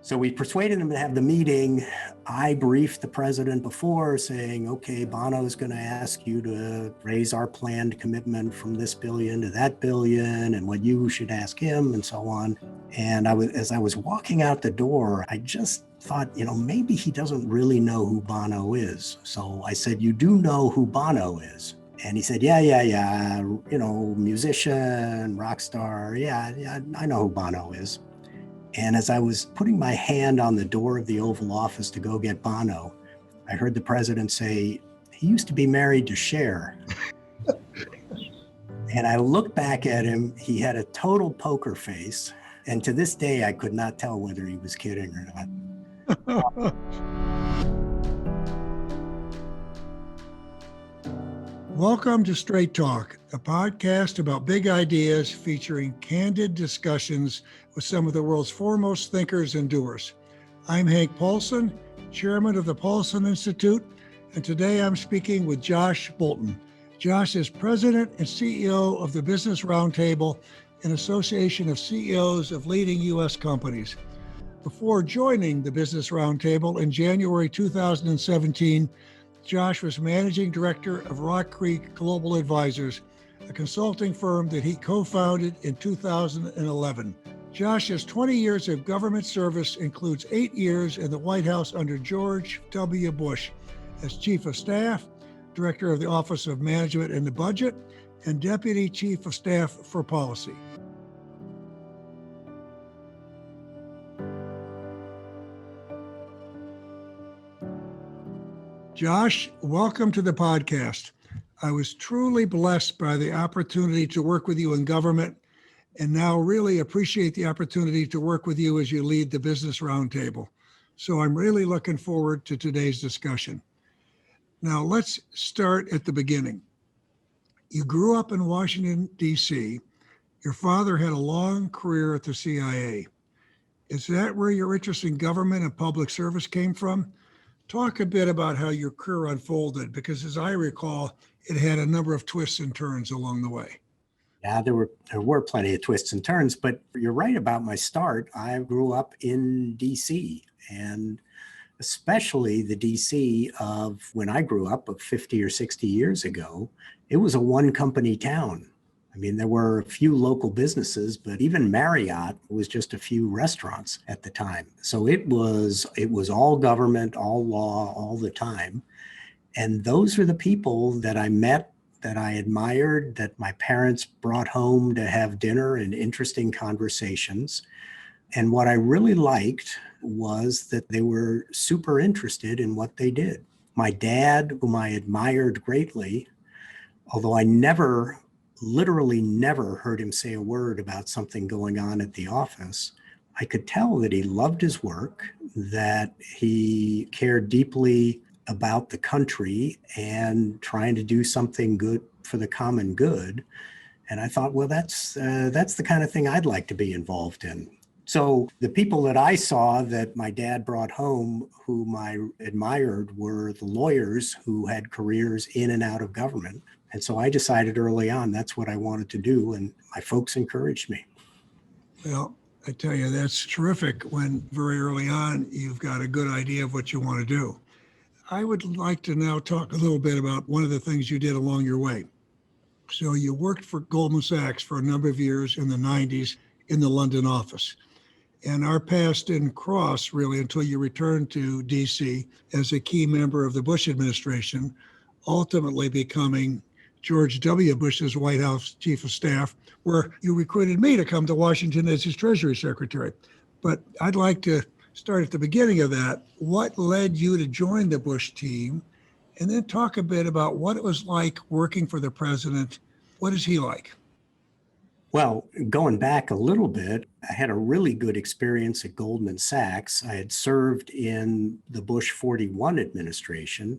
So we persuaded him to have the meeting. I briefed the president before saying, okay, Bono is going to ask you to raise our planned commitment from this billion to that billion and what you should ask him and so on. And as I was walking out the door, I just thought, maybe he doesn't really know who Bono is. So I said, you do know who Bono is? And he said, yeah, musician, rock star. Yeah, I know who Bono is. And as I was putting my hand on the door of the Oval Office to go get Bono, I heard the president say, he used to be married to Cher. And I looked back at him. He had a total poker face. And to this day, I could not tell whether he was kidding or not. Welcome to Straight Talk, a podcast about big ideas featuring candid discussions with some of the world's foremost thinkers and doers. I'm Hank Paulson, chairman of the Paulson Institute, and today I'm speaking with Josh Bolten. Josh is president and CEO of the Business Roundtable, an association of CEOs of leading U.S. companies. Before joining the Business Roundtable in January 2017, Josh was managing director of Rock Creek Global Advisors, a consulting firm that he co-founded in 2011. Josh's 20 years of government service includes 8 years in the White House under George W. Bush as chief of staff, director of the Office of Management and the Budget, and deputy chief of staff for policy. Josh, welcome to the podcast. I was truly blessed by the opportunity to work with you in government, and now really appreciate the opportunity to work with you as you lead the Business Roundtable. So I'm really looking forward to today's discussion. Now let's start at the beginning. You grew up in Washington, D.C. Your father had a long career at the CIA. Is that where your interest in government and public service came from? Talk a bit about how your career unfolded, because as I recall, it had a number of twists and turns along the way. Yeah, there were plenty of twists and turns, but you're right about my start. I grew up in DC, and especially the DC of when I grew up of 50 or 60 years ago, it was a one company town. I mean, there were a few local businesses, but even Marriott was just a few restaurants at the time. So it was all government, all law, all the time. And those are the people that I met, that I admired, that my parents brought home to have dinner and interesting conversations. And what I really liked was that they were super interested in what they did. My dad, whom I admired greatly, although I literally never heard him say a word about something going on at the office, I could tell that he loved his work, that he cared deeply about the country and trying to do something good for the common good. And I thought, well, that's the kind of thing I'd like to be involved in. So the people that I saw that my dad brought home, whom I admired, were the lawyers who had careers in and out of government. And so I decided early on that's what I wanted to do, and my folks encouraged me. Well, I tell you, that's terrific when very early on you've got a good idea of what you want to do. I would like to now talk a little bit about one of the things you did along your way. So you worked for Goldman Sachs for a number of years in the 90s in the London office. And our paths didn't cross really until you returned to DC as a key member of the Bush administration, ultimately becoming George W. Bush's White House chief of staff, where you recruited me to come to Washington as his Treasury Secretary. But I'd like to start at the beginning of that. What led you to join the Bush team? And then talk a bit about what it was like working for the president. What is he like? Well, going back a little bit, I had a really good experience at Goldman Sachs. I had served in the Bush 41 administration,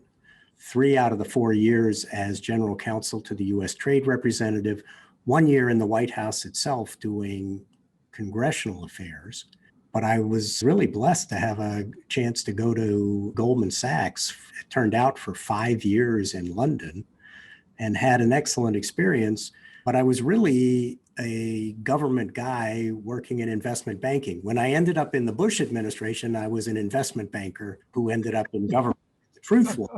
3 out of the 4 years as general counsel to the U.S. Trade Representative, 1 year in the White House itself doing congressional affairs. But I was really blessed to have a chance to go to Goldman Sachs. It turned out for 5 years in London and had an excellent experience. But I was really a government guy working in investment banking. When I ended up in the Bush administration, I was an investment banker who ended up in government. The truth was,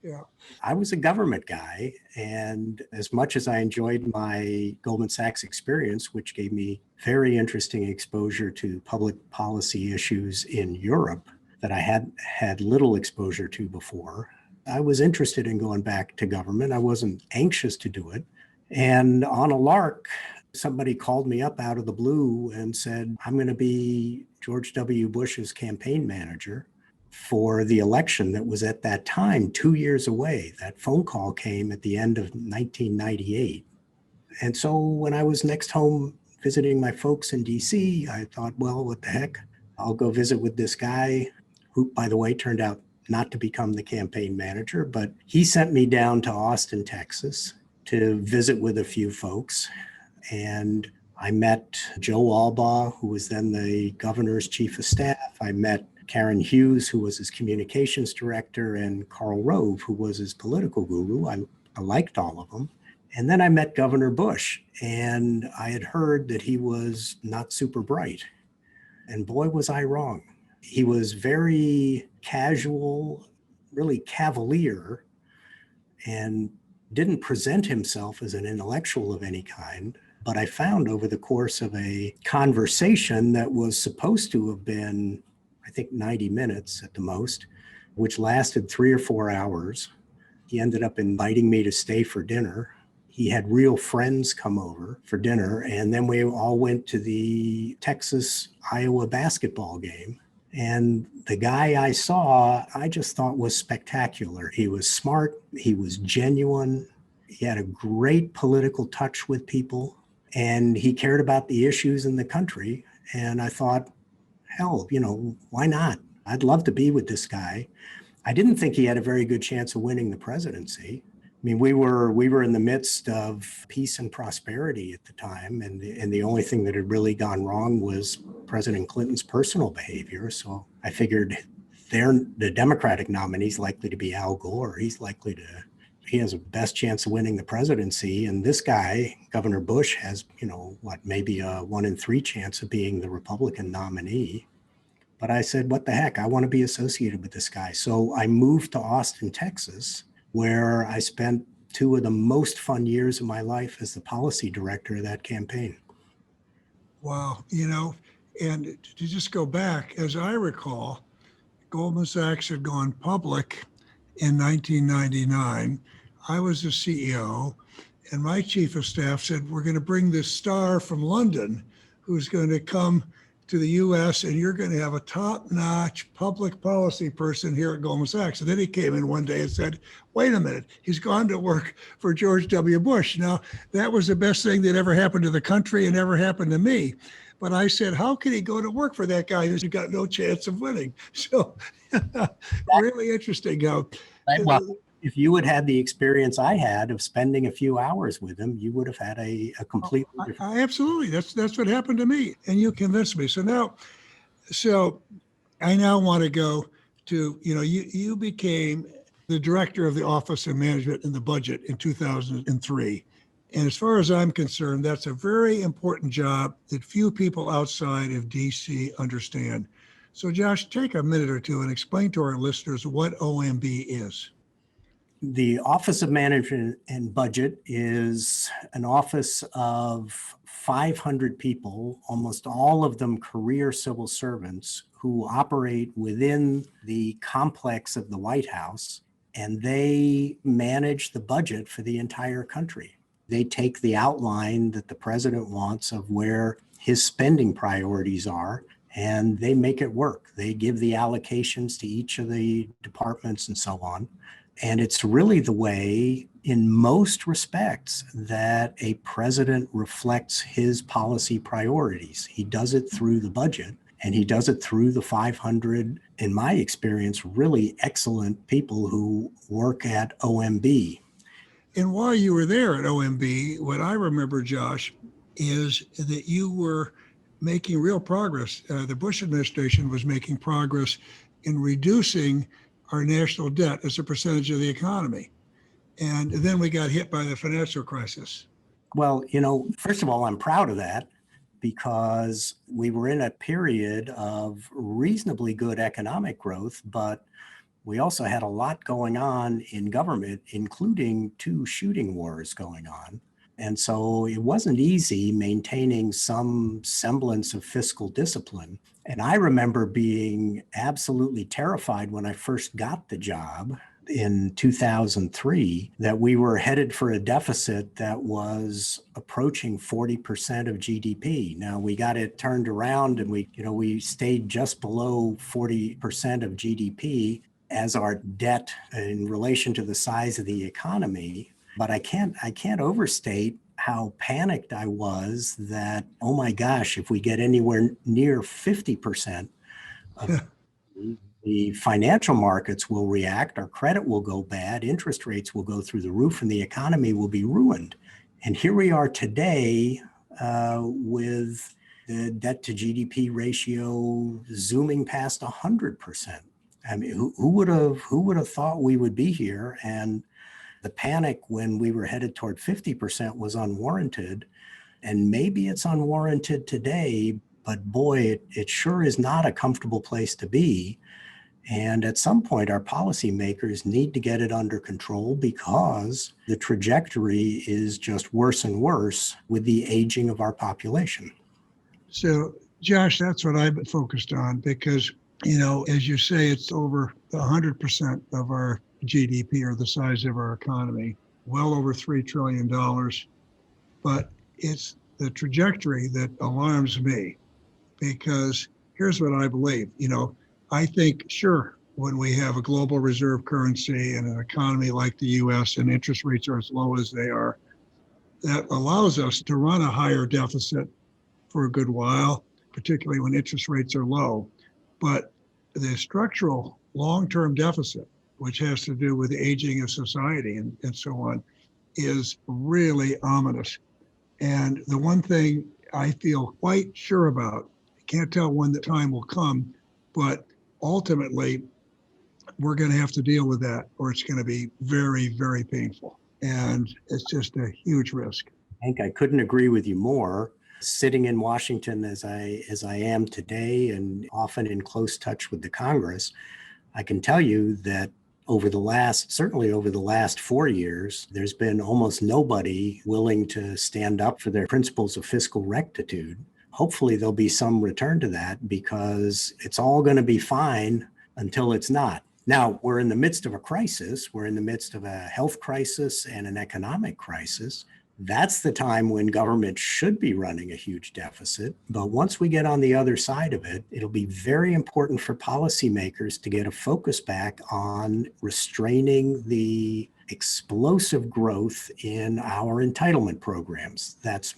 Yeah. I was a government guy. And as much as I enjoyed my Goldman Sachs experience, which gave me very interesting exposure to public policy issues in Europe that I had little exposure to before, I was interested in going back to government. I wasn't anxious to do it. And on a lark, somebody called me up out of the blue and said, I'm going to be George W. Bush's campaign manager for the election that was at that time 2 years away. That phone call came at the end of 1998. And so when I was next home visiting my folks in DC, I thought, well, what the heck? I'll go visit with this guy who, by the way, turned out not to become the campaign manager, but he sent me down to Austin, Texas to visit with a few folks. And I met Joe Albaugh, who was then the governor's chief of staff. I met Karen Hughes, who was his communications director, and Karl Rove, who was his political guru. I liked all of them. And then I met Governor Bush, and I had heard that he was not super bright. And boy, was I wrong. He was very casual, really cavalier, and didn't present himself as an intellectual of any kind. But I found over the course of a conversation that was supposed to have been, I think, 90 minutes at the most, which lasted 3 or 4 hours. He ended up inviting me to stay for dinner. He had real friends come over for dinner, and then we all went to the Texas-Iowa basketball game. And the guy I saw, I just thought was spectacular. He was smart, he was genuine, he had a great political touch with people, and he cared about the issues in the country. And I thought, hell, why not? I'd love to be with this guy. I didn't think he had a very good chance of winning the presidency. I mean, we were in the midst of peace and prosperity at the time, and the only thing that had really gone wrong was President Clinton's personal behavior. So I figured the Democratic nominee's likely to be Al Gore. He has the best chance of winning the presidency, and this guy, Governor Bush, has maybe a 1 in 3 chance of being the Republican nominee. But I said, what the heck? I want to be associated with this guy. So I moved to Austin, Texas, where I spent 2 of the most fun years of my life as the policy director of that campaign. Wow. And to just go back, as I recall, Goldman Sachs had gone public in 1999. I was the CEO, and my chief of staff said, we're going to bring this star from London who's going to come to the U.S., and you're going to have a top-notch public policy person here at Goldman Sachs. And then he came in one day and said, wait a minute, he's gone to work for George W. Bush. Now, that was the best thing that ever happened to the country and ever happened to me. But I said, how can he go to work for that guy who's got no chance of winning? So really interesting. Well, if you had had the experience I had of spending a few hours with him, you would have had a completely different. Absolutely. That's what happened to me. And you convinced me. So I now want to go to, you became the director of the Office of Management and the Budget in 2003. And as far as I'm concerned, that's a very important job that few people outside of DC understand. So Josh, take a minute or two and explain to our listeners what OMB is. The Office of Management and Budget is an office of 500 people, almost all of them career civil servants who operate within the complex of the White House, and they manage the budget for the entire country. They take the outline that the president wants of where his spending priorities are, and they make it work. They give the allocations to each of the departments and so on. And it's really the way, in most respects, that a president reflects his policy priorities. He does it through the budget, and he does it through the 500, in my experience, really excellent people who work at OMB. And while you were there at OMB, what I remember, Josh, is that you were making real progress. The Bush administration was making progress in reducing our national debt as a percentage of the economy. And then we got hit by the financial crisis. Well, first of all, I'm proud of that because we were in a period of reasonably good economic growth, but we also had a lot going on in government, including 2 shooting wars going on. And so it wasn't easy maintaining some semblance of fiscal discipline. And I remember being absolutely terrified when I first got the job in 2003 that we were headed for a deficit that was approaching 40% of GDP. Now we got it turned around and we stayed just below 40% of GDP as our debt in relation to the size of the economy. But I can't overstate how panicked I was that, oh my gosh, if we get anywhere near 50% of the financial markets will react, our credit will go bad, interest rates will go through the roof, and the economy will be ruined. And here we are today with the debt to GDP ratio zooming past 100%. I mean, who would have thought we would be here? And the panic when we were headed toward 50% was unwarranted. And maybe it's unwarranted today, but boy, it sure is not a comfortable place to be. And at some point, our policymakers need to get it under control because the trajectory is just worse and worse with the aging of our population. So, Josh, that's what I've been focused on because, as you say, it's over 100% of our GDP or the size of our economy, well over $3 trillion. But it's the trajectory that alarms me because here's what I believe. I think, sure, when we have a global reserve currency and an economy like the U.S. and interest rates are as low as they are, that allows us to run a higher deficit for a good while, particularly when interest rates are low. But the structural long-term deficit, which has to do with the aging of society and so on, is really ominous. And the one thing I feel quite sure about, I can't tell when the time will come, but ultimately, we're going to have to deal with that, or it's going to be very, very painful. And it's just a huge risk. Hank, I couldn't agree with you more. Sitting in Washington as I am today and often in close touch with the Congress, I can tell you that certainly over the last 4 years, there's been almost nobody willing to stand up for their principles of fiscal rectitude. Hopefully there'll be some return to that because it's all going to be fine until it's not. Now, we're in the midst of a crisis. We're in the midst of a health crisis and an economic crisis. That's the time when government should be running a huge deficit. But once we get on the other side of it, it'll be very important for policymakers to get a focus back on restraining the explosive growth in our entitlement programs. That's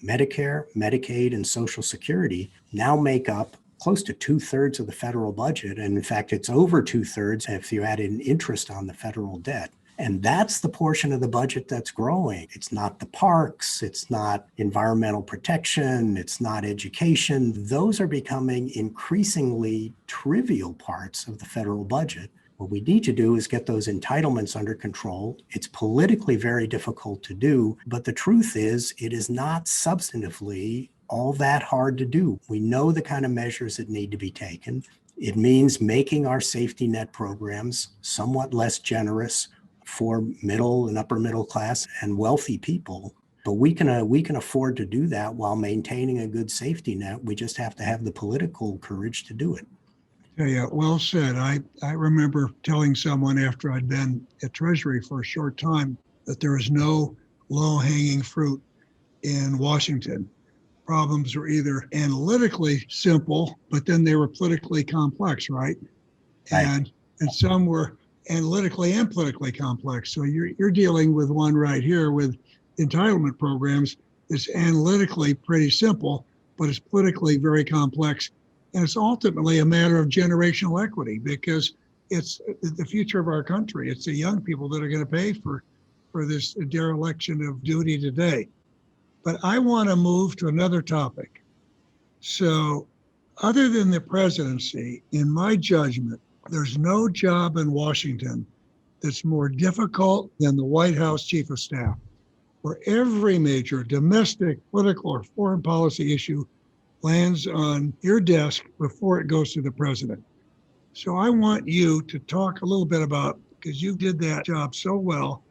Medicare, Medicaid, and Social Security now make up close to 2/3 of the federal budget. And in fact, it's over 2/3 if you add in interest on the federal debt. And that's the portion of the budget that's growing. It's not the parks, it's not environmental protection, it's not education. Those are becoming increasingly trivial parts of the federal budget. What we need to do is get those entitlements under control. It's politically very difficult to do, but the truth is it is not substantively all that hard to do. We know the kind of measures that need to be taken. It means making our safety net programs somewhat less generous for middle and upper middle class and wealthy people. But we can afford to do that while maintaining a good safety net. We just have to have the political courage to do it. Yeah, well said. I remember telling someone after I'd been at Treasury for a short time that there was no low-hanging fruit in Washington. Problems were either analytically simple, but then they were politically complex, right? And some were analytically and politically complex. So you're dealing with one right here with entitlement programs. It's analytically pretty simple, but it's politically very complex. And it's ultimately a matter of generational equity because it's the future of our country. It's the young people that are going to pay for this dereliction of duty today. But I want to move to another topic. So other than the presidency, in my judgment, there's no job in Washington that's more difficult than the White House Chief of Staff. where every major domestic, political, or foreign policy issue lands on your desk before it goes to the president. So I want you to talk a little bit about, because you did that job so well.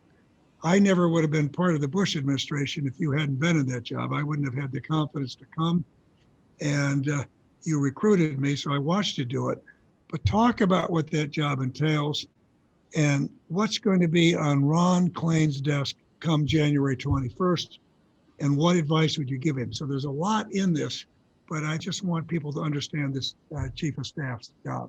I never would have been part of the Bush administration if you hadn't been in that job. I wouldn't have had the confidence to come, and you recruited me, so I watched you do it. But talk about what that job entails and what's going to be on Ron Klain's desk come January 21st, and what advice would you give him? So there's a lot in this, but I just want people to understand this chief of staff's job.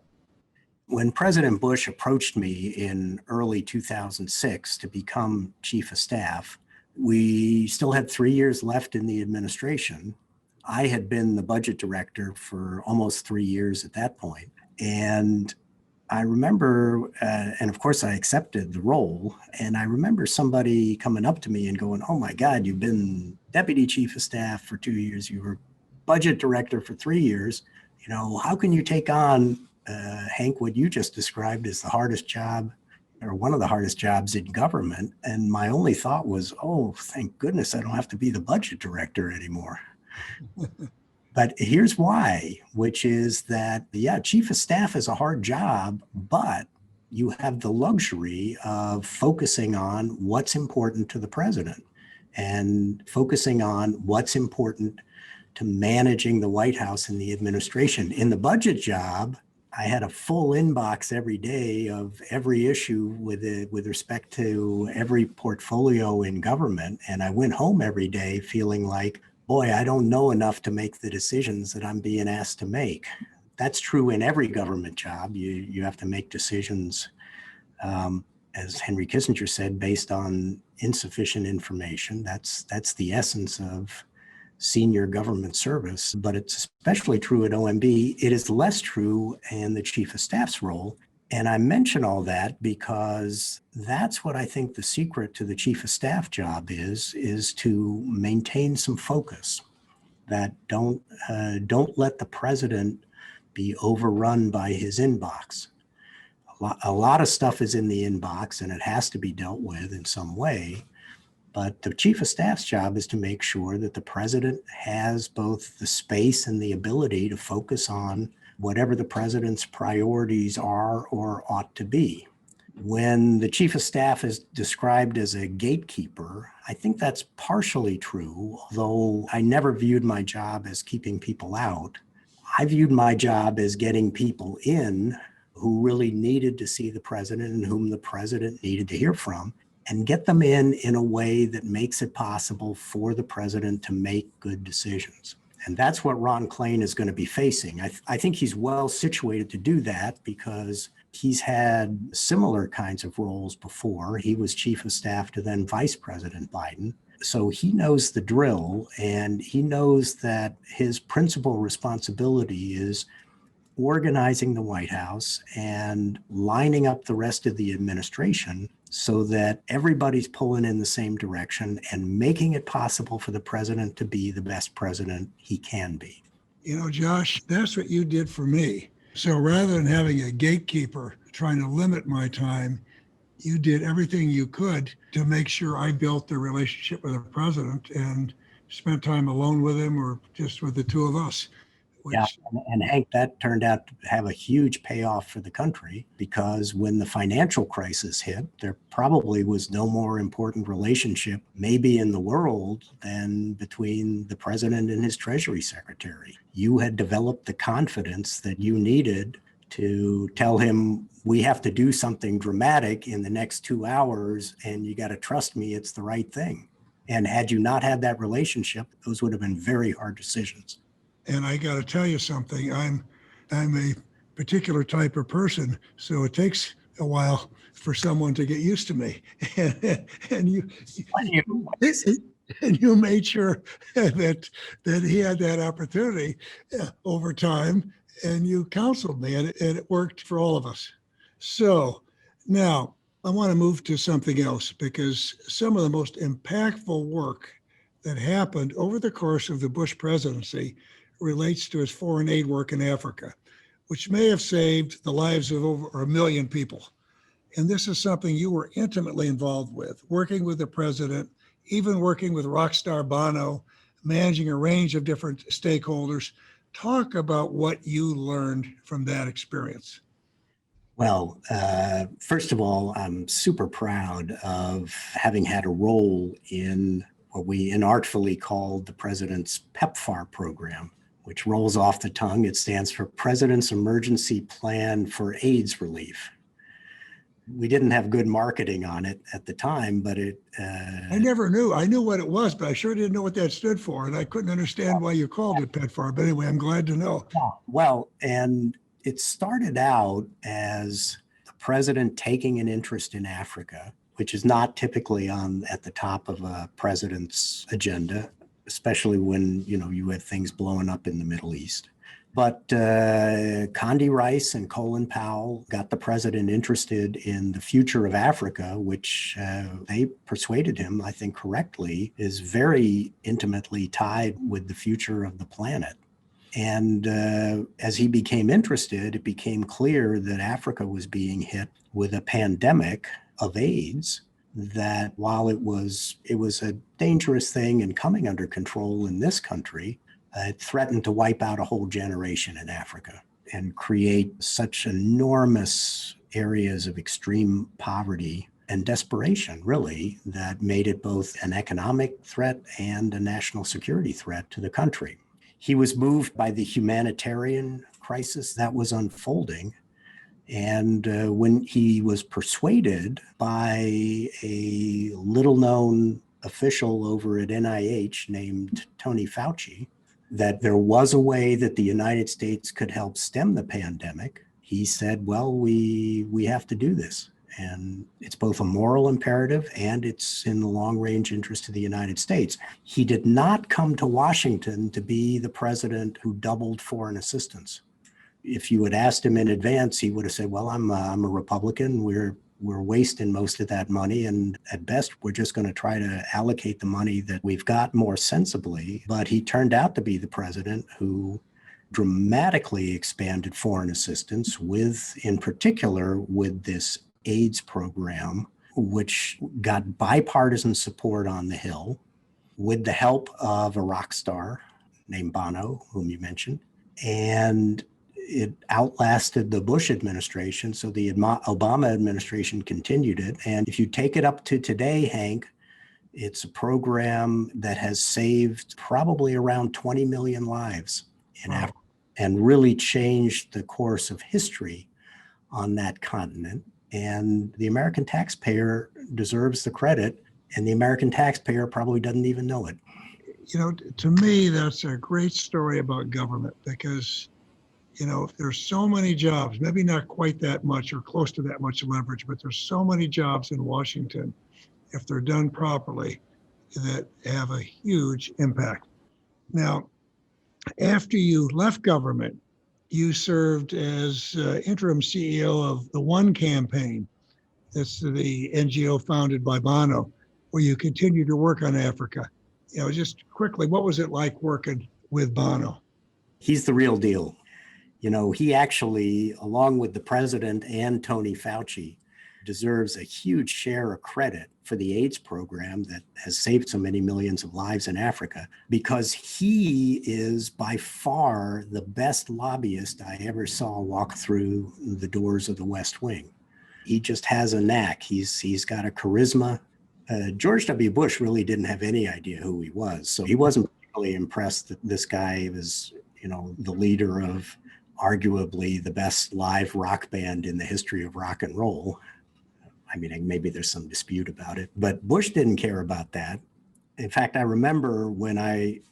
When President Bush approached me in early 2006 to become chief of staff, we still had 3 years left in the administration. I had been the budget director for almost 3 years at that point. And I remember, and of course I accepted the role, and I remember somebody coming up to me and going, "Oh my God, you've been deputy chief of staff for 2 years. You were budget director for 3 years. You know, how can you take on, Hank, what you just described as the hardest job or one of the hardest jobs in government?" And my only thought was, oh, thank goodness I don't have to be the budget director anymore. But here's why, which is that, yeah, chief of staff is a hard job, but you have the luxury of focusing on what's important to the president and focusing on what's important to managing the White House and the administration. In the budget job, I had a full inbox every day of every issue with respect to every portfolio in government. And I went home every day feeling like, boy, I don't know enough to make the decisions that I'm being asked to make. That's true in every government job. You have to make decisions, as Henry Kissinger said, based on insufficient information. That's the essence of senior government service, but it's especially true at OMB. It is less true in the chief of staff's role. And I mention all that because that's what I think the secret to the chief of staff job is to maintain some focus, that don't let the president be overrun by his inbox. A lot of stuff is in the inbox and it has to be dealt with in some way. But the chief of staff's job is to make sure that the president has both the space and the ability to focus on whatever the president's priorities are or ought to be. When the chief of staff is described as a gatekeeper, I think that's partially true, although I never viewed my job as keeping people out. I viewed my job as getting people in who really needed to see the president and whom the president needed to hear from, and get them in a way that makes it possible for the president to make good decisions. And that's what Ron Klain is going to be facing. I think he's well situated to do that because he's had similar kinds of roles before. He was chief of staff to then Vice President Biden. So he knows the drill, and he knows that his principal responsibility is organizing the White House and lining up the rest of the administration so that everybody's pulling in the same direction and making it possible for the president to be the best president he can be. You know, Josh, that's what you did for me. So rather than having a gatekeeper trying to limit my time, you did everything you could to make sure I built the relationship with the president and spent time alone with him or just with the two of us. Yeah, and Hank, that turned out to have a huge payoff for the country because when the financial crisis hit, there probably was no more important relationship maybe in the world than between the president and his Treasury Secretary. You had developed the confidence that you needed to tell him, we have to do something dramatic in the next 2 hours, and you got to trust me, it's the right thing. And had you not had that relationship, those would have been very hard decisions. And I got to tell you something, I'm a particular type of person, so it takes a while for someone to get used to me. And you made sure that he had that opportunity over time, and you counseled me, and it worked for all of us. So now I want to move to something else, because some of the most impactful work that happened over the course of the Bush presidency relates to his foreign aid work in Africa, which may have saved the lives of over 1 million people. And this is something you were intimately involved with, working with the president even working with rock star Bono, managing a range of different stakeholders. Talk about what you learned from that experience. Well, first of all, I'm super proud of having had a role in what we inartfully called the President's PEPFAR program, which rolls off the tongue. It stands for President's Emergency Plan for AIDS Relief. We didn't have good marketing on it at the time, but I never knew. I knew what it was, but I sure didn't know what that stood for. And I couldn't understand why you called it PEPFAR. But anyway, I'm glad to know. Well, and it started out as the president taking an interest in Africa, which is not typically at the top of a president's agenda, especially when, you had things blowing up in the Middle East. But Condi Rice and Colin Powell got the president interested in the future of Africa, which they persuaded him, I think correctly, is very intimately tied with the future of the planet. And as he became interested, it became clear that Africa was being hit with a pandemic of AIDS, that while it was a dangerous thing and coming under control in this country, it threatened to wipe out a whole generation in Africa and create such enormous areas of extreme poverty and desperation, really, that made it both an economic threat and a national security threat to the country. He was moved by the humanitarian crisis that was unfolding. And when he was persuaded by a little-known official over at NIH named Tony Fauci that there was a way that the United States could help stem the pandemic, he said, well, we have to do this. And it's both a moral imperative and it's in the long-range interest of the United States. He did not come to Washington to be the president who doubled foreign assistance. If you had asked him in advance, he would have said, well, I'm a Republican. We're wasting most of that money. And at best, we're just going to try to allocate the money that we've got more sensibly. But he turned out to be the president who dramatically expanded foreign assistance in particular, with this AIDS program, which got bipartisan support on the Hill with the help of a rock star named Bono, whom you mentioned. And it outlasted the Bush administration, so the Obama administration continued it. And if you take it up to today, Hank, it's a program that has saved probably around 20 million lives in Africa and really changed the course of history on that continent. And the American taxpayer deserves the credit, and the American taxpayer probably doesn't even know it. To me, that's a great story about government because there's so many jobs, maybe not quite that much or close to that much leverage, but there's so many jobs in Washington, if they're done properly, that have a huge impact. Now, after you left government, you served as interim CEO of the One Campaign. That's the NGO founded by Bono, where you continue to work on Africa. Just quickly, what was it like working with Bono? He's the real deal. He actually, along with the president and Tony Fauci, deserves a huge share of credit for the AIDS program that has saved so many millions of lives in Africa, because he is by far the best lobbyist I ever saw walk through the doors of the West Wing. He just has a knack. He's got a charisma. George W. Bush really didn't have any idea who he was, so he wasn't particularly impressed that this guy was, the leader of arguably the best live rock band in the history of rock and roll. I mean, maybe there's some dispute about it, but Bush didn't care about that. In fact, I remember when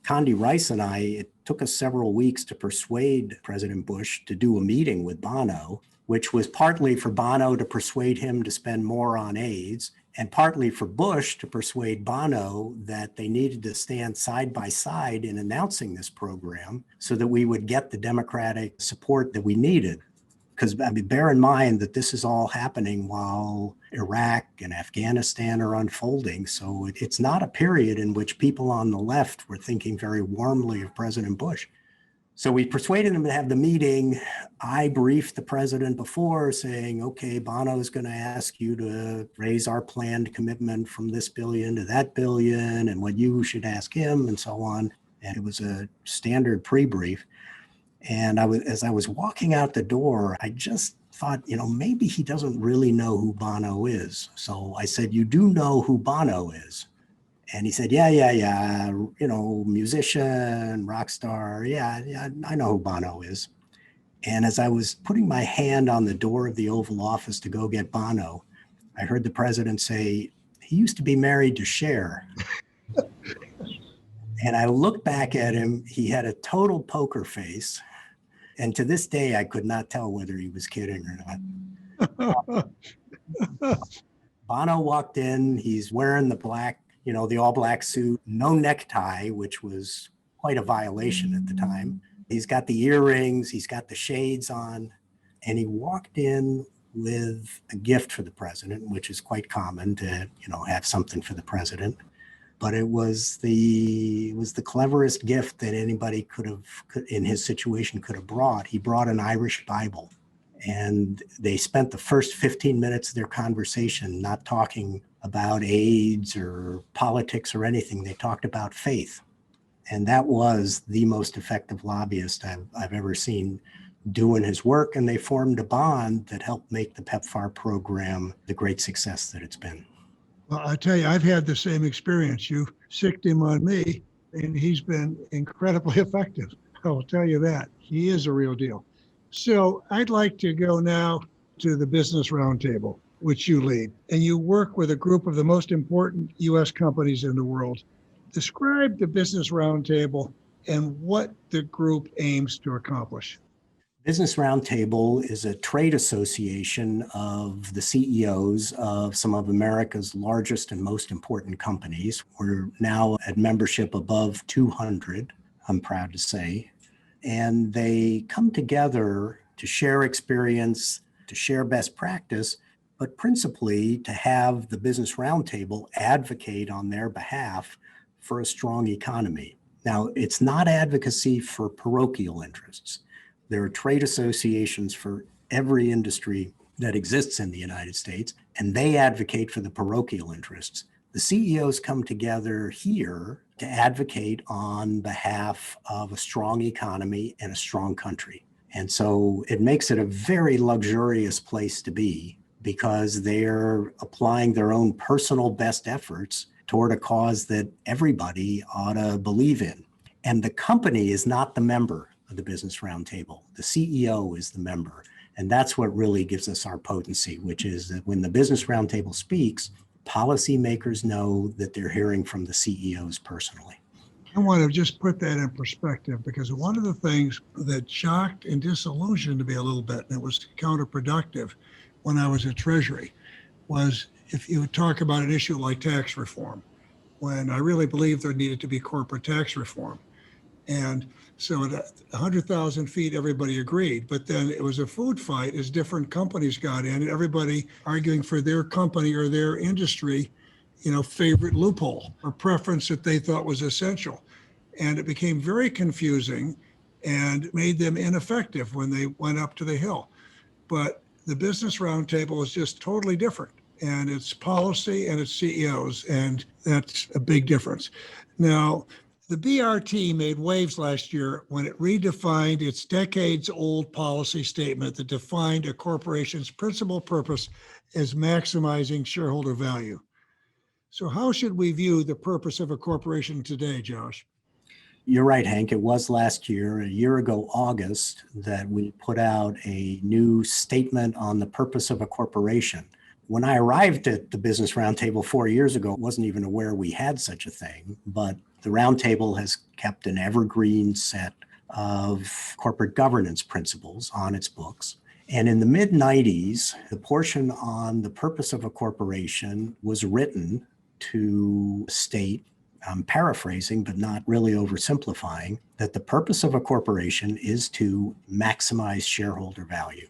Condi Rice and it took us several weeks to persuade President Bush to do a meeting with Bono, which was partly for Bono to persuade him to spend more on AIDS, and partly for Bush to persuade Bono that they needed to stand side by side in announcing this program so that we would get the Democratic support that we needed. Because bear in mind that this is all happening while Iraq and Afghanistan are unfolding. So it's not a period in which people on the left were thinking very warmly of President Bush. So we persuaded him to have the meeting. I briefed the president before saying, okay, Bono is going to ask you to raise our planned commitment from this billion to that billion and what you should ask him and so on. And it was a standard pre-brief. And as I was walking out the door, I just thought, maybe he doesn't really know who Bono is. So I said, you do know who Bono is? And he said, yeah, musician, rock star. Yeah, I know who Bono is. And as I was putting my hand on the door of the Oval Office to go get Bono, I heard the president say, he used to be married to Cher. And I looked back at him. He had a total poker face. And to this day, I could not tell whether he was kidding or not. Bono walked in. He's wearing the black, the all black suit, no necktie, which was quite a violation at the time. He's got the earrings, he's got the shades on, and he walked in with a gift for the president, which is quite common to, have something for the president. But it was the cleverest gift that anybody could in his situation could have brought. He brought an Irish Bible. And they spent the first 15 minutes of their conversation not talking about AIDS or politics or anything. They talked about faith. And that was the most effective lobbyist I've ever seen doing his work. And they formed a bond that helped make the PEPFAR program the great success that it's been. Well, I tell you, I've had the same experience. You sicked him on me, and he's been incredibly effective. I will tell you that. He is a real deal. So I'd like to go now to the Business Roundtable, which you lead, and you work with a group of the most important U.S. companies in the world. Describe the Business Roundtable and what the group aims to accomplish. Business Roundtable is a trade association of the CEOs of some of America's largest and most important companies. We're now at membership above 200, I'm proud to say. And they come together to share experience, to share best practice, but principally to have the Business Roundtable advocate on their behalf for a strong economy. Now, it's not advocacy for parochial interests. There are trade associations for every industry that exists in the United States, and they advocate for the parochial interests. The CEOs come together here to advocate on behalf of a strong economy and a strong country. And so it makes it a very luxurious place to be because they're applying their own personal best efforts toward a cause that everybody ought to believe in. And the company is not the member of the Business Roundtable. The CEO is the member. And that's what really gives us our potency, which is that when the Business Roundtable speaks, policymakers know that they're hearing from the CEOs personally. I want to just put that in perspective because one of the things that shocked and disillusioned me a little bit, and it was counterproductive when I was at Treasury, was if you would talk about an issue like tax reform, when I really believed there needed to be corporate tax reform. And so at 100,000 feet, everybody agreed. But then it was a food fight as different companies got in, and everybody arguing for their company or their industry, favorite loophole or preference that they thought was essential. And it became very confusing and made them ineffective when they went up to the Hill. But the Business Roundtable is just totally different. And it's policy and it's CEOs, and that's a big difference. Now, the BRT made waves last year when it redefined its decades-old policy statement that defined a corporation's principal purpose as maximizing shareholder value. So how should we view the purpose of a corporation today, Josh? You're right, Hank. It was last year, a year ago, August, that we put out a new statement on the purpose of a corporation. When I arrived at the Business Roundtable 4 years ago, I wasn't even aware we had such a thing, but the Roundtable has kept an evergreen set of corporate governance principles on its books. And in the mid-90s, the portion on the purpose of a corporation was written to state, I'm paraphrasing, but not really oversimplifying, that the purpose of a corporation is to maximize shareholder value.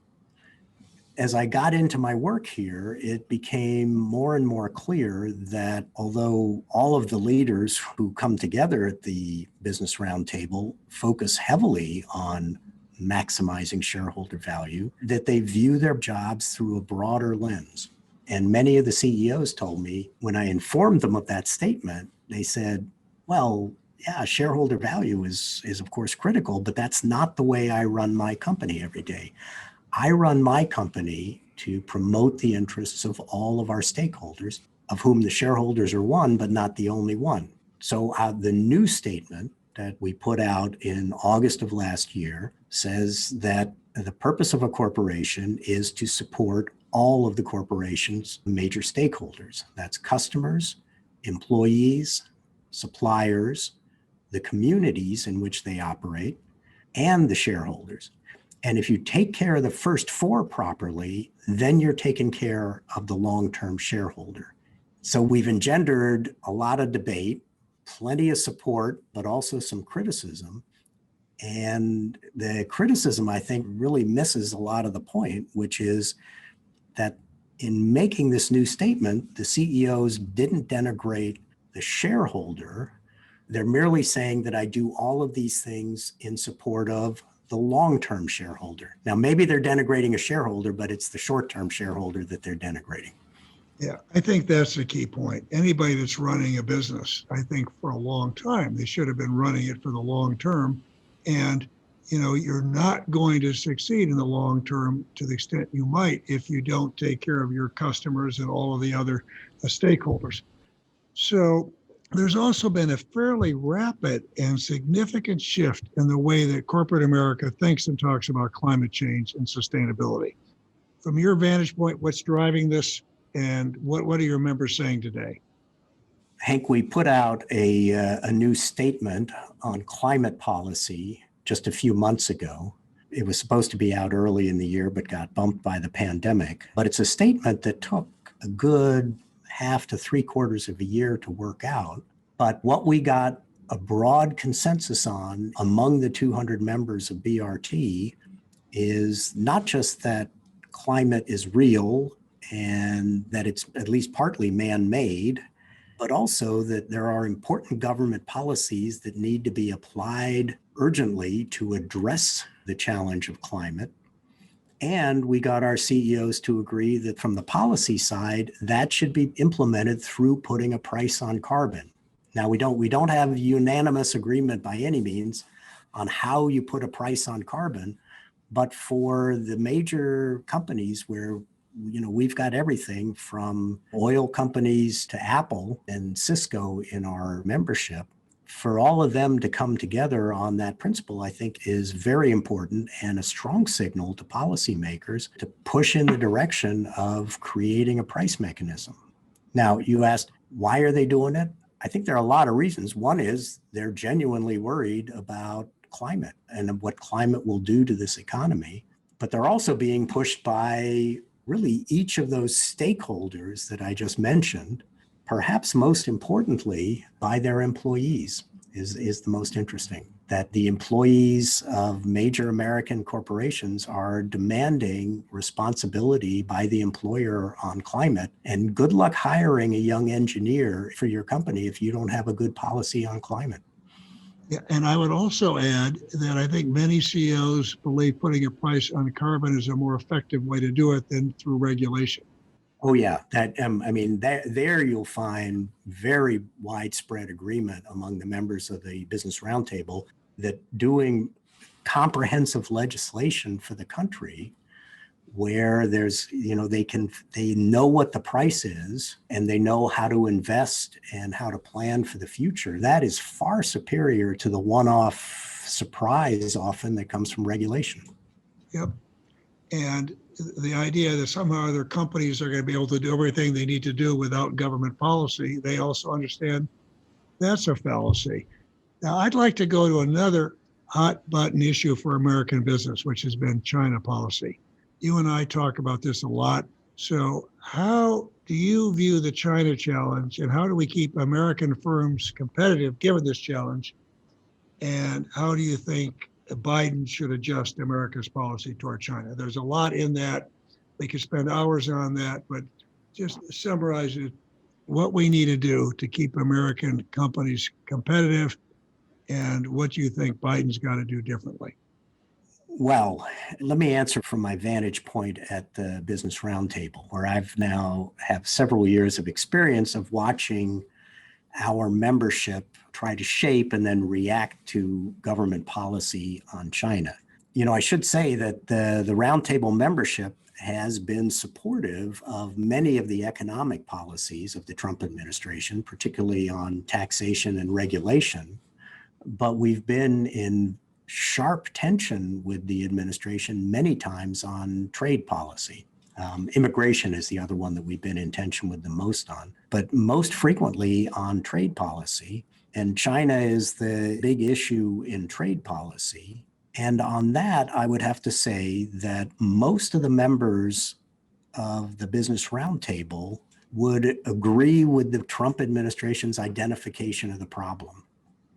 as I got into my work here, it became more and more clear that although all of the leaders who come together at the Business Roundtable focus heavily on maximizing shareholder value, that they view their jobs through a broader lens. And many of the CEOs told me when I informed them of that statement, they said, well, yeah, shareholder value is of course critical, but that's not the way I run my company every day. I run my company to promote the interests of all of our stakeholders, of whom the shareholders are one, but not the only one. So the new statement that we put out in August of last year says that the purpose of a corporation is to support all of the corporation's major stakeholders. That's customers, employees, suppliers, the communities in which they operate, and the shareholders. And if you take care of the first four properly, then you're taking care of the long-term shareholder. So we've engendered a lot of debate, plenty of support, but also some criticism. And the criticism, I think, really misses a lot of the point, which is that in making this new statement, the CEOs didn't denigrate the shareholder. They're merely saying that I do all of these things in support of the long-term shareholder. Now, maybe they're denigrating a shareholder, but it's the short-term shareholder that they're denigrating. Yeah, I think that's the key point. Anybody that's running a business, I think for a long time, they should have been running it for the long term. And, you're not going to succeed in the long term to the extent you might if you don't take care of your customers and all of the other stakeholders. So there's also been a fairly rapid and significant shift in the way that corporate America thinks and talks about climate change and sustainability. From your vantage point, what's driving this, and what are your members saying today? Hank, we put out a new statement on climate policy just a few months ago. It was supposed to be out early in the year, but got bumped by the pandemic. But it's a statement that took a good half to 3/4 of a year to work out. But what we got a broad consensus on among the 200 members of BRT is not just that climate is real and that it's at least partly man-made, but also that there are important government policies that need to be applied urgently to address the challenge of climate. And we got our CEOs to agree that from the policy side, that should be implemented through putting a price on carbon. Now, we don't have unanimous agreement by any means on how you put a price on carbon, but for the major companies where we've got everything from oil companies to Apple and Cisco in our membership, for all of them to come together on that principle, I think is very important and a strong signal to policymakers to push in the direction of creating a price mechanism. Now, you asked, why are they doing it? I think there are a lot of reasons. One is they're genuinely worried about climate and what climate will do to this economy, but they're also being pushed by really each of those stakeholders that I just mentioned. Perhaps most importantly, by their employees is the most interesting. That the employees of major American corporations are demanding responsibility by the employer on climate. And good luck hiring a young engineer for your company if you don't have a good policy on climate. Yeah, and I would also add that I think many CEOs believe putting a price on carbon is a more effective way to do it than through regulation. Oh yeah, there you'll find very widespread agreement among the members of the Business Roundtable that doing comprehensive legislation for the country where there's, they know what the price is and they know how to invest and how to plan for the future. That is far superior to the one-off surprise often that comes from regulation. Yep. And the idea that somehow other companies are going to be able to do everything they need to do without government policy, they also understand that's a fallacy. Now, I'd like to go to another hot button issue for American business, which has been China policy. You and I talk about this a lot. So how do you view the China challenge, and how do we keep American firms competitive given this challenge? And how do you think Biden should adjust America's policy toward China? There's a lot in that, We could spend hours on that, but just summarize it, what we need to do to keep American companies competitive and what you think Biden's got to do differently. Well, let me answer from my vantage point at the Business Roundtable, where I've now have several years of experience of watching our membership try to shape and then react to government policy on China. I should say that the Roundtable membership has been supportive of many of the economic policies of the Trump administration, particularly on taxation and regulation. But we've been in sharp tension with the administration many times on trade policy. Immigration is the other one that we've been in tension with the most on, but most frequently on trade policy. And China is the big issue in trade policy. And on that, I would have to say that most of the members of the Business Roundtable would agree with the Trump administration's identification of the problem.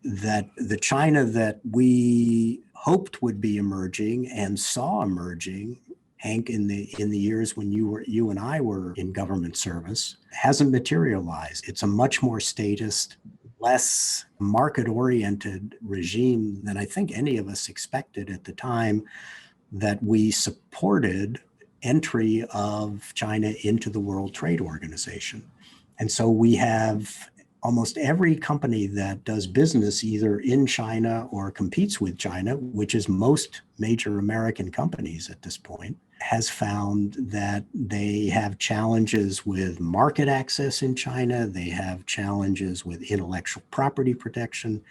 That the China that we hoped would be emerging and saw emerging, Hank, in the years when you and I were in government service, hasn't materialized. It's a much more statist, less market-oriented regime than I think any of us expected at the time that we supported entry of China into the World Trade Organization. And so we have almost every company that does business either in China or competes with China, which is most major American companies at this point, has found that they have challenges with market access in China. They have challenges with intellectual property protection.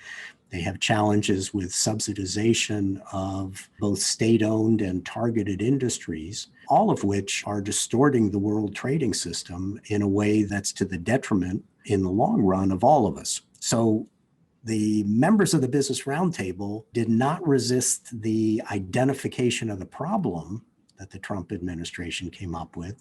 They have challenges with subsidization of both state-owned and targeted industries, all of which are distorting the world trading system in a way that's to the detriment in the long run of all of us. So the members of the Business Roundtable did not resist the identification of the problem that the Trump administration came up with.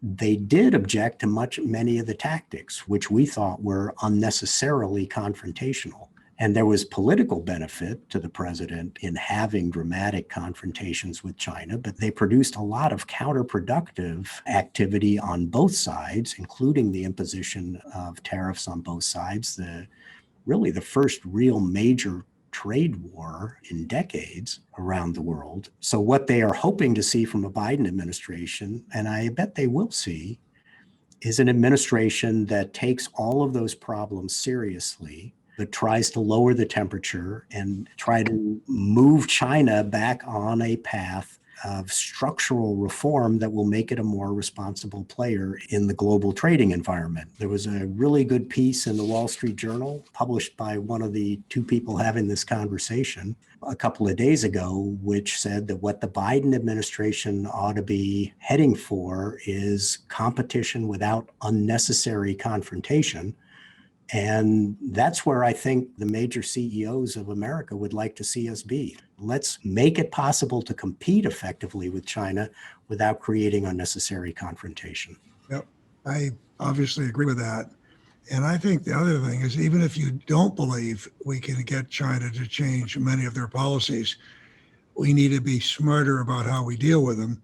They did object to many of the tactics, which we thought were unnecessarily confrontational. And there was political benefit to the president in having dramatic confrontations with China, but they produced a lot of counterproductive activity on both sides, including the imposition of tariffs on both sides, really the first real major trade war in decades around the world. So what they are hoping to see from a Biden administration, and I bet they will see, is an administration that takes all of those problems seriously, but tries to lower the temperature and try to move China back on a path of structural reform that will make it a more responsible player in the global trading environment. There was a really good piece in the Wall Street Journal published by one of the two people having this conversation a couple of days ago, which said that what the Biden administration ought to be heading for is competition without unnecessary confrontation. And that's where I think the major CEOs of America would like to see us be. Let's make it possible to compete effectively with China without creating unnecessary confrontation. Yep, I obviously agree with that. And I think the other thing is, even if you don't believe we can get China to change many of their policies, we need to be smarter about how we deal with them,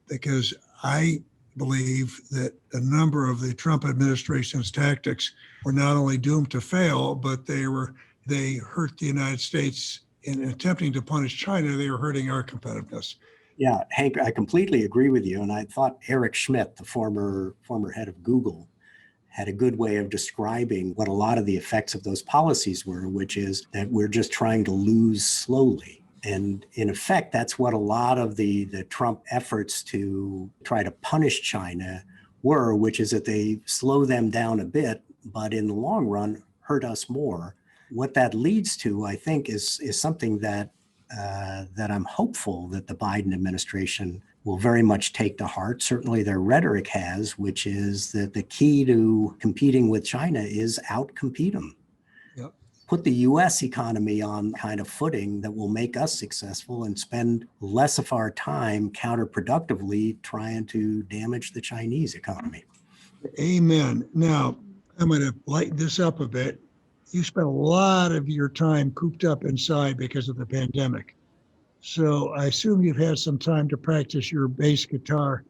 because I believe that a number of the Trump administration's tactics were not only doomed to fail, but they hurt the United States in attempting to punish China. They were hurting our competitiveness. Yeah, Hank, I completely agree with you. And I thought Eric Schmidt, the former head of Google, had a good way of describing what a lot of the effects of those policies were, which is that we're just trying to lose slowly. And in effect, that's what a lot of the Trump efforts to try to punish China were, which is that they slow them down a bit, but in the long run, hurt us more. What that leads to, I think, is something that I'm hopeful that the Biden administration will very much take to heart. Certainly their rhetoric has, which is that the key to competing with China is out-compete them. Yep. Put the U.S. economy on kind of footing that will make us successful and spend less of our time counterproductively trying to damage the Chinese economy. Amen. Now, I'm going to lighten this up a bit. You spent a lot of your time cooped up inside because of the pandemic. So I assume you've had some time to practice your bass guitar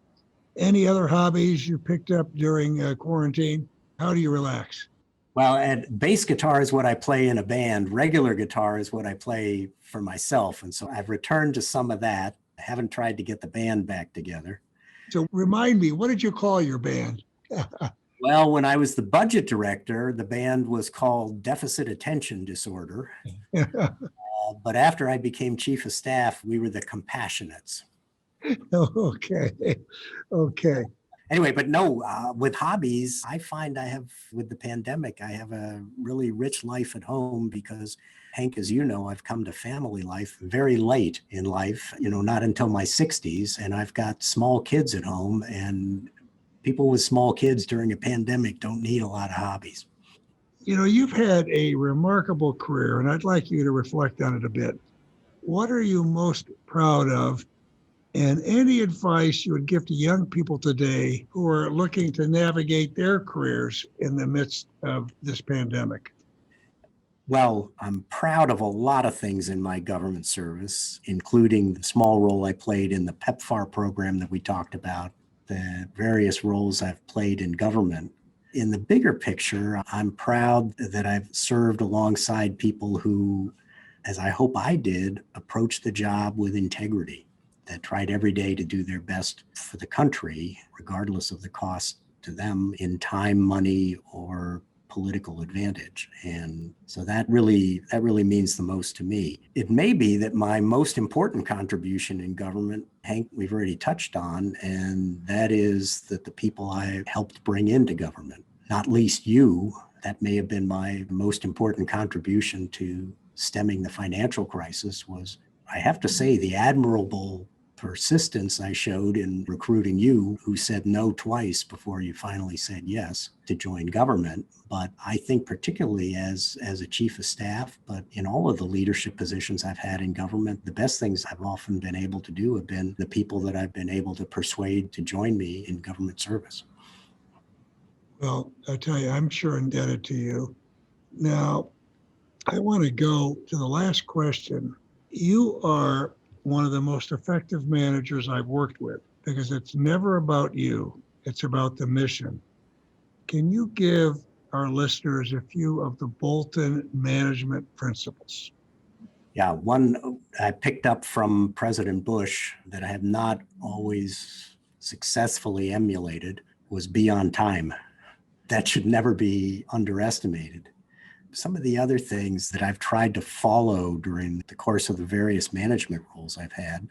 Any other hobbies you picked up during quarantine? How do you relax? Well, and bass guitar is what I play in a band. Regular guitar is what I play for myself. And so I've returned to some of that. I haven't tried to get the band back together. So remind me, what did you call your band? Well, when I was the budget director, the band was called Deficit Attention Disorder. But after I became chief of staff, we were the Compassionates. Okay. Okay. Anyway, but no, with hobbies, I find with the pandemic, I have a really rich life at home because, Hank, as you know, I've come to family life very late in life, not until my 60s. And I've got small kids at home, and people with small kids during a pandemic don't need a lot of hobbies. You've had a remarkable career, and I'd like you to reflect on it a bit. What are you most proud of? And any advice you would give to young people today who are looking to navigate their careers in the midst of this pandemic? Well, I'm proud of a lot of things in my government service, including the small role I played in the PEPFAR program that we talked about, the various roles I've played in government. In the bigger picture, I'm proud that I've served alongside people who, as I hope I did, approached the job with integrity, that tried every day to do their best for the country, regardless of the cost to them in time, money, or political advantage. And so that really means the most to me. It may be that my most important contribution in government, Hank, we've already touched on, and that is that the people I helped bring into government, not least you, that may have been my most important contribution to stemming the financial crisis was, I have to say, the admirable persistence I showed in recruiting you, who said no twice before you finally said yes to join government. But I think particularly as a chief of staff, but in all of the leadership positions I've had in government, the best things I've often been able to do have been the people that I've been able to persuade to join me in government service. Well, I tell you, I'm sure indebted to you. Now, I want to go to the last question. You are one of the most effective managers I've worked with because it's never about you, it's about the mission. Can you give our listeners a few of the Bolten management principles? Yeah, one I picked up from President Bush that I have not always successfully emulated was be on time. That should never be underestimated. Some of the other things that I've tried to follow during the course of the various management roles I've had,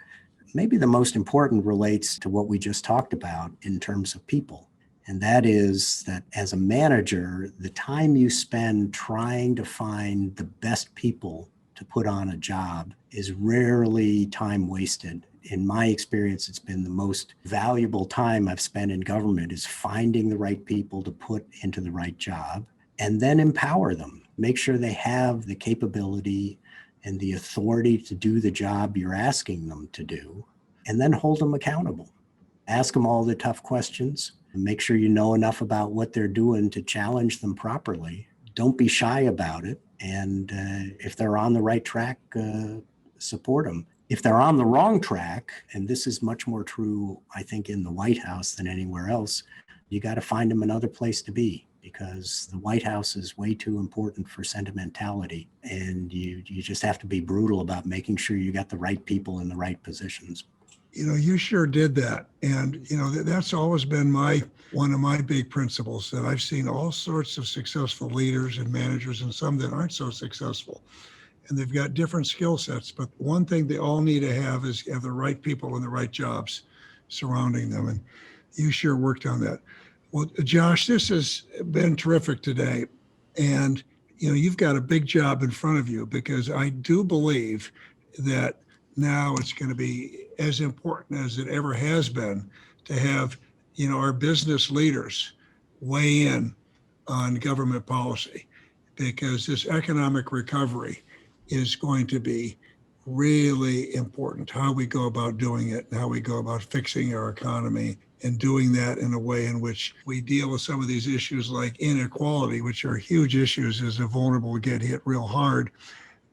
maybe the most important relates to what we just talked about in terms of people. And that is that as a manager, the time you spend trying to find the best people to put on a job is rarely time wasted. In my experience, it's been the most valuable time I've spent in government is finding the right people to put into the right job and then empower them. Make sure they have the capability and the authority to do the job you're asking them to do, and then hold them accountable. Ask them all the tough questions, and make sure you know enough about what they're doing to challenge them properly. Don't be shy about it. And if they're on the right track, support them. If they're on the wrong track, and this is much more true, I think, in the White House than anywhere else, you got to find them another place to be, because the White House is way too important for sentimentality. And you just have to be brutal about making sure you got the right people in the right positions. You sure did that. And, that's always been one of my big principles, that I've seen all sorts of successful leaders and managers and some that aren't so successful. And they've got different skill sets. But one thing they all need to have is have the right people in the right jobs surrounding them. And you sure worked on that. Well, Josh, this has been terrific today. And, you've got a big job in front of you, because I do believe that now it's going to be as important as it ever has been to have, our business leaders weigh in on government policy, because this economic recovery is going to be really important, how we go about doing it and how we go about fixing our economy, and doing that in a way in which we deal with some of these issues like inequality, which are huge issues as the vulnerable get hit real hard,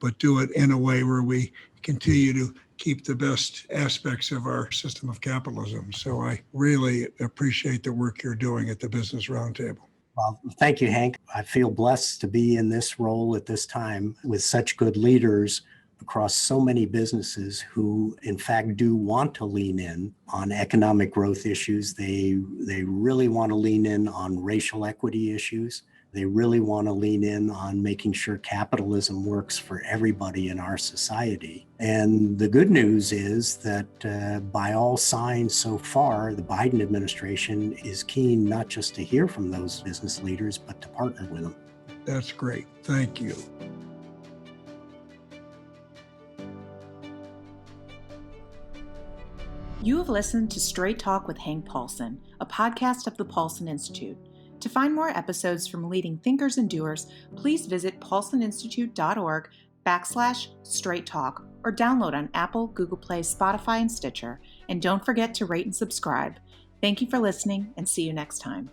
but do it in a way where we continue to keep the best aspects of our system of capitalism. So I really appreciate the work you're doing at the Business Roundtable. Well, thank you, Hank. I feel blessed to be in this role at this time with such good leaders across so many businesses who, in fact, do want to lean in on economic growth issues. They really want to lean in on racial equity issues. They really want to lean in on making sure capitalism works for everybody in our society. And the good news is that by all signs so far, the Biden administration is keen not just to hear from those business leaders, but to partner with them. That's great. Thank you. You have listened to Straight Talk with Hank Paulson, a podcast of the Paulson Institute. To find more episodes from leading thinkers and doers, please visit paulsoninstitute.org/straight talk or download on Apple, Google Play, Spotify, and Stitcher. And don't forget to rate and subscribe. Thank you for listening and see you next time.